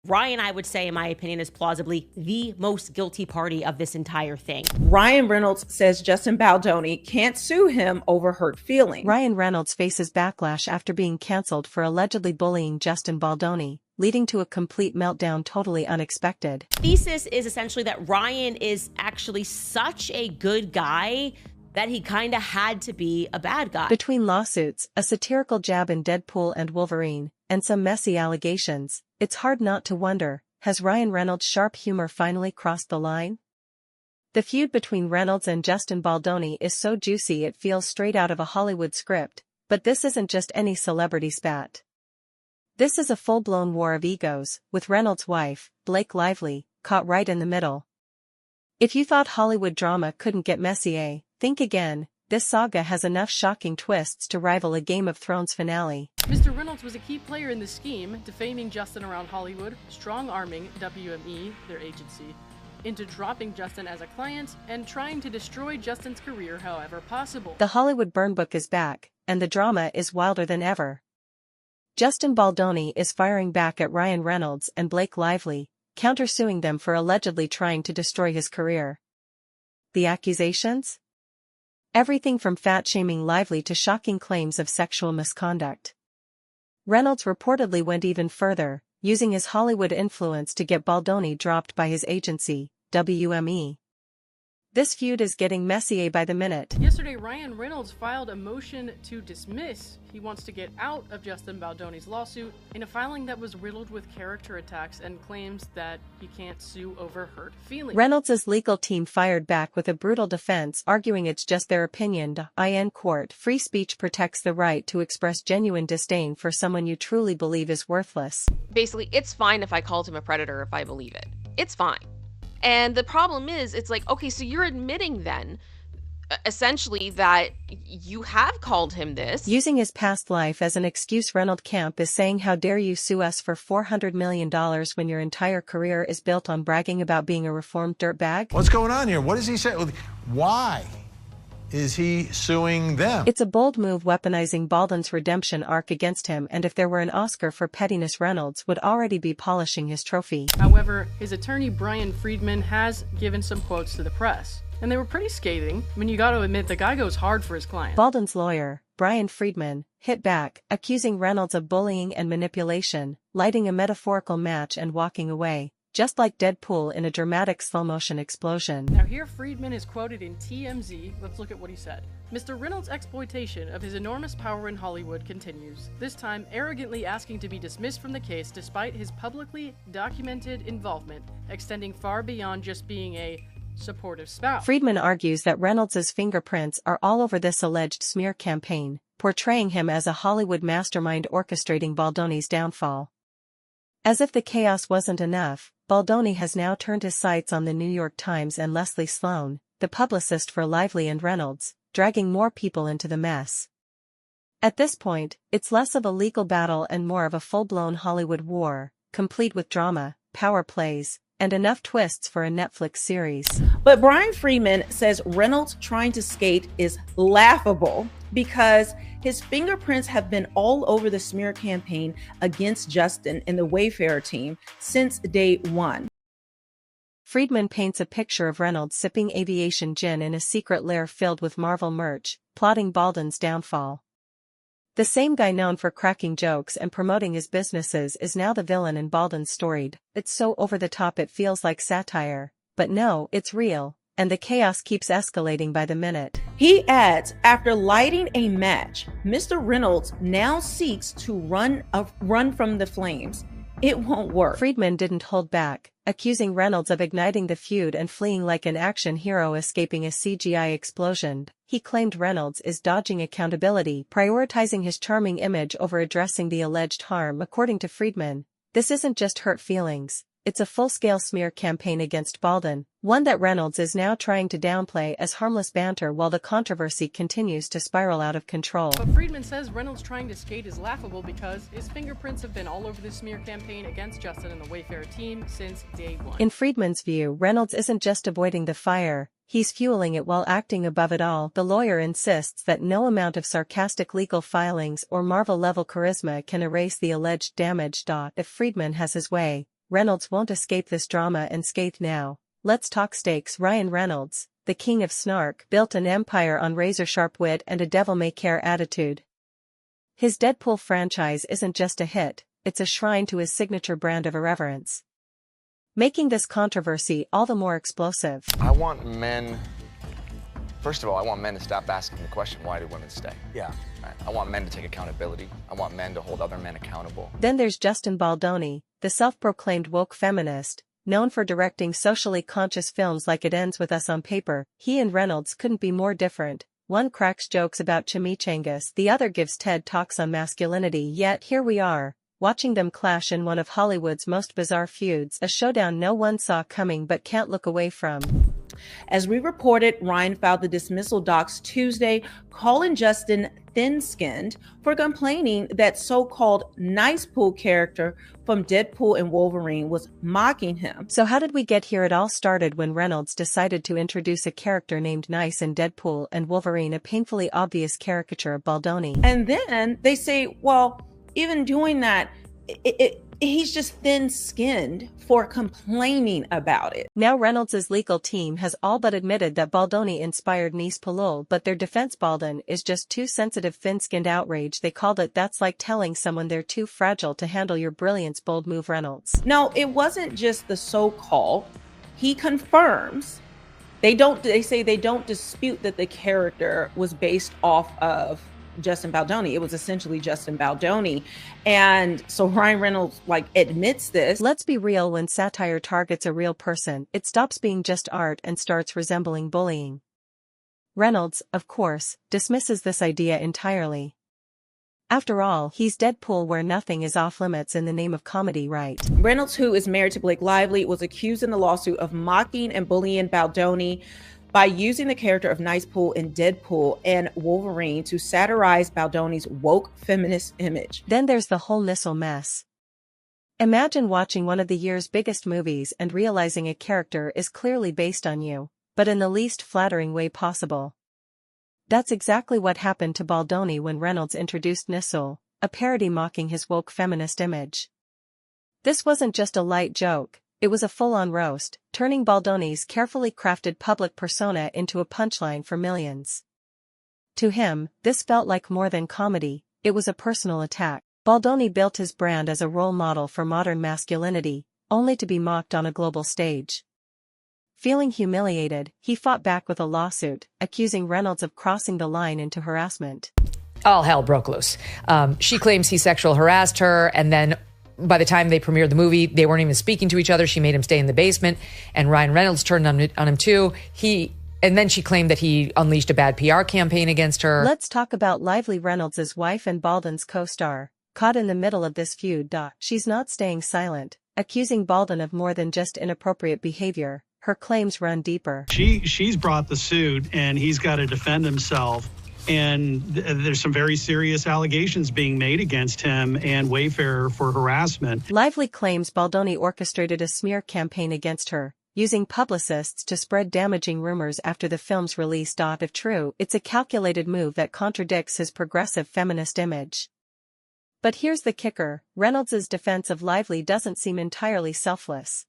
Ryan, I would say, in my opinion, is plausibly the most guilty party of this entire thing. Ryan Reynolds says Justin Baldoni can't sue him over hurt feelings. Ryan Reynolds faces backlash after being canceled for allegedly bullying Justin Baldoni, leading to a complete meltdown totally unexpected. Thesis is essentially that Ryan is actually such a good guy that he kind of had to be a bad guy. Between lawsuits, a satirical jab in Deadpool and Wolverine, and some messy allegations, it's hard not to wonder, has Ryan Reynolds' sharp humor finally crossed the line? The feud between Reynolds and Justin Baldoni is so juicy it feels straight out of a Hollywood script, but this isn't just any celebrity spat. This is a full-blown war of egos, with Reynolds' wife, Blake Lively, caught right in the middle. If you thought Hollywood drama couldn't get messy, think again. This saga has enough shocking twists to rival a Game of Thrones finale. Mr. Reynolds was a key player in the scheme, defaming Justin around Hollywood, strong-arming WME, their agency, into dropping Justin as a client and trying to destroy Justin's career however possible. The Hollywood burn book is back, and the drama is wilder than ever. Justin Baldoni is firing back at Ryan Reynolds and Blake Lively, countersuing them for allegedly trying to destroy his career. The accusations? Everything from fat-shaming Lively to shocking claims of sexual misconduct. Reynolds reportedly went even further, using his Hollywood influence to get Baldoni dropped by his agency, WME. This feud is getting messy by the minute. Yesterday, Ryan Reynolds filed a motion to dismiss. He wants to get out of Justin Baldoni's lawsuit in a filing that was riddled with character attacks and claims that he can't sue over hurt feelings. Reynolds' legal team fired back with a brutal defense, arguing it's just their opinion. In court, free speech protects the right to express genuine disdain for someone you truly believe is worthless. Basically, it's fine if I called him a predator if I believe it. It's fine. And the problem is, it's like, okay, so you're admitting then, essentially, that you have called him this. Using his past life as an excuse, Reynolds Camp is saying, how dare you sue us for $400 million when your entire career is built on bragging about being a reformed dirtbag? What's going on here? What does he say? Why is he suing them? It's a bold move, weaponizing Baldwin's redemption arc against him, and if there were an Oscar for pettiness, Reynolds would already be polishing his trophy. However, his attorney Brian Friedman has given some quotes to the press, and they were pretty scathing. I mean, you gotta admit, the guy goes hard for his client. Baldwin's lawyer, Brian Friedman, hit back, accusing Reynolds of bullying and manipulation, lighting a metaphorical match and walking away, just like Deadpool in a dramatic slow-motion explosion. Now here Friedman is quoted in TMZ. Let's look at what he said. Mr. Reynolds' exploitation of his enormous power in Hollywood continues, this time arrogantly asking to be dismissed from the case despite his publicly documented involvement, extending far beyond just being a supportive spouse. Friedman argues that Reynolds' fingerprints are all over this alleged smear campaign, portraying him as a Hollywood mastermind orchestrating Baldoni's downfall. As if the chaos wasn't enough, Baldoni has now turned his sights on the New York Times and Leslie Sloan, the publicist for Lively and Reynolds, dragging more people into the mess. At this point, it's less of a legal battle and more of a full-blown Hollywood war, complete with drama, power plays, and enough twists for a Netflix series. But Brian Friedman says Reynolds trying to skate is laughable because his fingerprints have been all over the smear campaign against Justin and the Wayfarer team since day one. Friedman paints a picture of Reynolds sipping aviation gin in a secret lair filled with Marvel merch, plotting Baldwin's downfall. The same guy known for cracking jokes and promoting his businesses is now the villain in Baldwin's story. It's so over the top it feels like satire, but no, it's real, and the chaos keeps escalating by the minute. He adds, after lighting a match, Mr. Reynolds now seeks to run from the flames. It won't work. Friedman didn't hold back, accusing Reynolds of igniting the feud and fleeing like an action hero escaping a CGI explosion. He claimed Reynolds is dodging accountability, prioritizing his charming image over addressing the alleged harm. According to Friedman, this isn't just hurt feelings, it's a full-scale smear campaign against Baldwin, one that Reynolds is now trying to downplay as harmless banter while the controversy continues to spiral out of control. But Friedman says Reynolds trying to skate is laughable because his fingerprints have been all over the smear campaign against Justin and the Wayfarer team since day one. In Friedman's view, Reynolds isn't just avoiding the fire, he's fueling it while acting above it all. The lawyer insists that no amount of sarcastic legal filings or Marvel-level charisma can erase the alleged damage. If Friedman has his way, Reynolds won't escape this drama unscathed now. Let's talk stakes. Ryan Reynolds, the king of snark, built an empire on razor-sharp wit and a devil-may-care attitude. His Deadpool franchise isn't just a hit, it's a shrine to his signature brand of irreverence, making this controversy all the more explosive. I want men, first of all, I want men to stop asking the question, why do women stay? Yeah. Right? I want men to take accountability. I want men to hold other men accountable. Then there's Justin Baldoni, the self-proclaimed woke feminist, known for directing socially conscious films like It Ends With Us on Paper. He and Reynolds couldn't be more different. One cracks jokes about chimichangas, the other gives TED Talks on masculinity, yet here we are, watching them clash in one of Hollywood's most bizarre feuds, a showdown no one saw coming but can't look away from. As we reported, Ryan filed the dismissal docs Tuesday, calling Justin thin-skinned for complaining that so-called nice pool character from Deadpool and Wolverine was mocking him. So how did we get here? It all started when Reynolds decided to introduce a character named Nice in Deadpool and Wolverine, a painfully obvious caricature of Baldoni. And then they say, well, even doing that, he's just thin-skinned for complaining about it. Now Reynolds' legal team has all but admitted that Baldoni inspired Nice Palul, but their defense: Baldon is just too sensitive. Thin-skinned outrage, they called it. That's like telling someone they're too fragile to handle your brilliance. Bold move, Reynolds. No, it wasn't just the so-called. He confirms. They say they don't dispute that the character was based off of Justin Baldoni. It was essentially Justin Baldoni. And so Ryan Reynolds admits this. Let's be real, when satire targets a real person, it stops being just art and starts resembling bullying. Reynolds, of course, dismisses this idea entirely. After all, he's Deadpool, where nothing is off limits in the name of comedy, right? Reynolds, who is married to Blake Lively, was accused in the lawsuit of mocking and bullying Baldoni by using the character of Nice Pool in Deadpool and Wolverine to satirize Baldoni's woke feminist image. Then there's the whole Nissel mess. Imagine watching one of the year's biggest movies and realizing a character is clearly based on you, but in the least flattering way possible. That's exactly what happened to Baldoni when Reynolds introduced Nissel, a parody mocking his woke feminist image. This wasn't just a light joke. It was a full-on roast, turning Baldoni's carefully crafted public persona into a punchline for millions. To him, this felt like more than comedy, it was a personal attack. Baldoni built his brand as a role model for modern masculinity, only to be mocked on a global stage. Feeling humiliated, he fought back with a lawsuit, accusing Reynolds of crossing the line into harassment. All hell broke loose. She claims he sexual harassed her, and then by the time they premiered the movie, they weren't even speaking to each other. She made him stay in the basement, and Ryan Reynolds turned on him too. And then she claimed that he unleashed a bad PR campaign against her. Let's talk about Lively, Reynolds' wife and Baldon's co-star, caught in the middle of this feud. She's not staying silent, accusing Baldon of more than just inappropriate behavior. Her claims run deeper. She's brought the suit, and he's got to defend himself. And there's some very serious allegations being made against him and Wayfarer for harassment. Lively claims Baldoni orchestrated a smear campaign against her, using publicists to spread damaging rumors after the film's release. If true, it's a calculated move that contradicts his progressive feminist image. But here's the kicker: Reynolds' defense of Lively doesn't seem entirely selfless.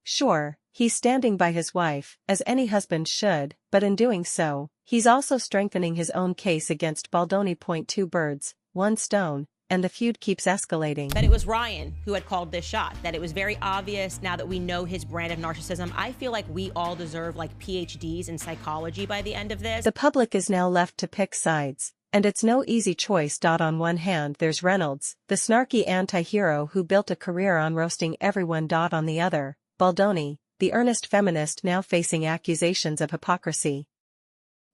Sure, he's standing by his wife, as any husband should, but in doing so, he's also strengthening his own case against Baldoni. Two birds, one stone, and the feud keeps escalating. That it was Ryan who had called this shot, that it was very obvious now that we know his brand of narcissism. I feel like we all deserve PhDs in psychology by the end of this. The public is now left to pick sides, and it's no easy choice. On one hand, there's Reynolds, the snarky anti-hero who built a career on roasting everyone. On the other, Baldoni, the earnest feminist now facing accusations of hypocrisy.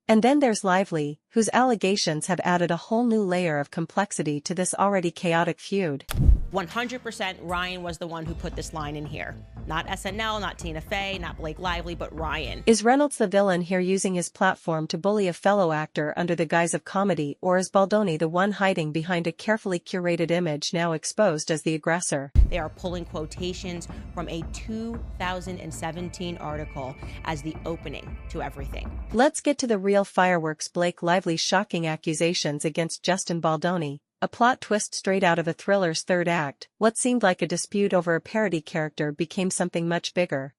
And then there's Lively, whose allegations have added a whole new layer of complexity to this already chaotic feud. 100% Ryan was the one who put this line in here. Not SNL, not Tina Fey, not Blake Lively, but Ryan. Is Reynolds the villain here, using his platform to bully a fellow actor under the guise of comedy, or is Baldoni the one hiding behind a carefully curated image now exposed as the aggressor? They are pulling quotations from a 2017 article as the opening to everything. Let's get to the real fireworks: Blake Lively's shocking accusations against Justin Baldoni, a plot twist straight out of a thriller's third act. What seemed like a dispute over a parody character became something much bigger.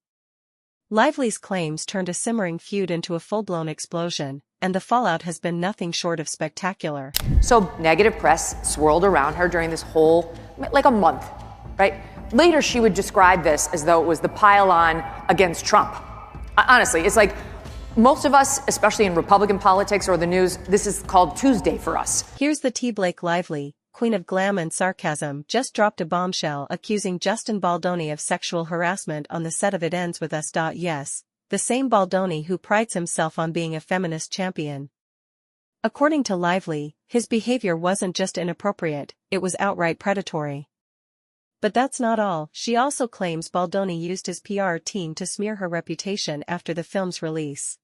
Lively's claims turned a simmering feud into a full-blown explosion, and the fallout has been nothing short of spectacular. So negative press swirled around her during this whole, like a month, right? Later she would describe this as though it was the pile-on against Trump. Honestly, it's like most of us, especially in Republican politics or the news, this is called Tuesday for us. Here's the T. Blake Lively, queen of glam and sarcasm, just dropped a bombshell accusing Justin Baldoni of sexual harassment on the set of It Ends With Us. Yes, the same Baldoni who prides himself on being a feminist champion. According to Lively, his behavior wasn't just inappropriate, it was outright predatory. But that's not all. She also claims Baldoni used his PR team to smear her reputation after the film's release.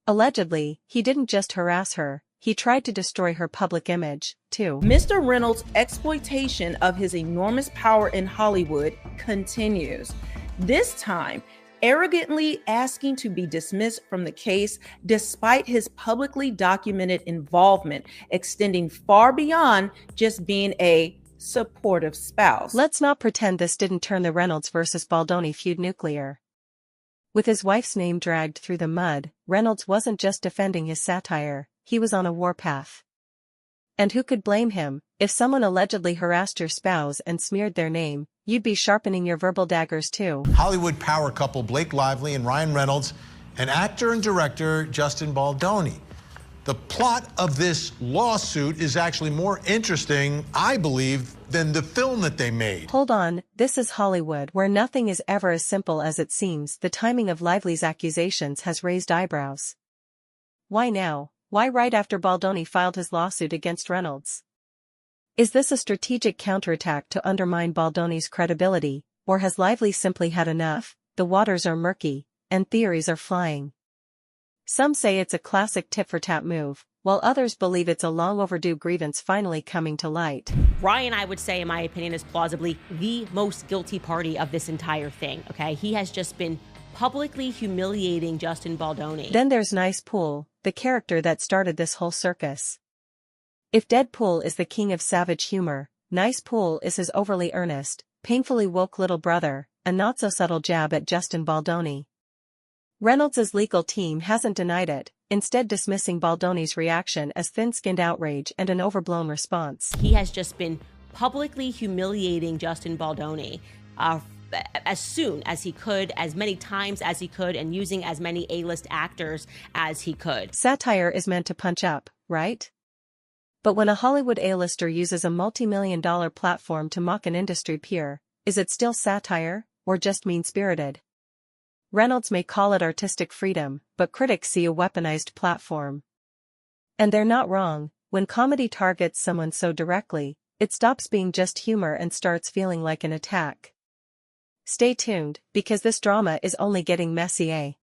Allegedly, he didn't just harass her, he tried to destroy her public image, too. Mr. Reynolds' exploitation of his enormous power in Hollywood continues. This time, arrogantly asking to be dismissed from the case despite his publicly documented involvement, extending far beyond just being a supportive spouse. Let's not pretend this didn't turn the Reynolds versus Baldoni feud nuclear. With his wife's name dragged through the mud, Reynolds wasn't just defending his satire, he was on a warpath. And who could blame him? If someone allegedly harassed your spouse and smeared their name, you'd be sharpening your verbal daggers too. Hollywood power couple Blake Lively and Ryan Reynolds, and actor and director Justin Baldoni. The plot of this lawsuit is actually more interesting, I believe, than the film that they made. Hold on, this is Hollywood, where nothing is ever as simple as it seems. The timing of Lively's accusations has raised eyebrows. Why now? Why right after Baldoni filed his lawsuit against Reynolds? Is this a strategic counterattack to undermine Baldoni's credibility, or has Lively simply had enough? The waters are murky, and theories are flying. Some say it's a classic tit-for-tat move, while others believe it's a long overdue grievance finally coming to light. Ryan, I would say, in my opinion, is plausibly the most guilty party of this entire thing, okay? He has just been publicly humiliating Justin Baldoni. Then there's Nice Pool, the character that started this whole circus. If Deadpool is the king of savage humor, Nice Pool is his overly earnest, painfully woke little brother, a not-so-subtle jab at Justin Baldoni. Reynolds' legal team hasn't denied it, instead dismissing Baldoni's reaction as thin-skinned outrage and an overblown response. He has just been publicly humiliating Justin Baldoni as soon as he could, as many times as he could, and using as many A-list actors as he could. Satire is meant to punch up, right? But when a Hollywood A-lister uses a multi-million-dollar platform to mock an industry peer, is it still satire, or just mean-spirited? Reynolds may call it artistic freedom, but critics see a weaponized platform. And they're not wrong. When comedy targets someone so directly, it stops being just humor and starts feeling like an attack. Stay tuned, because this drama is only getting messier.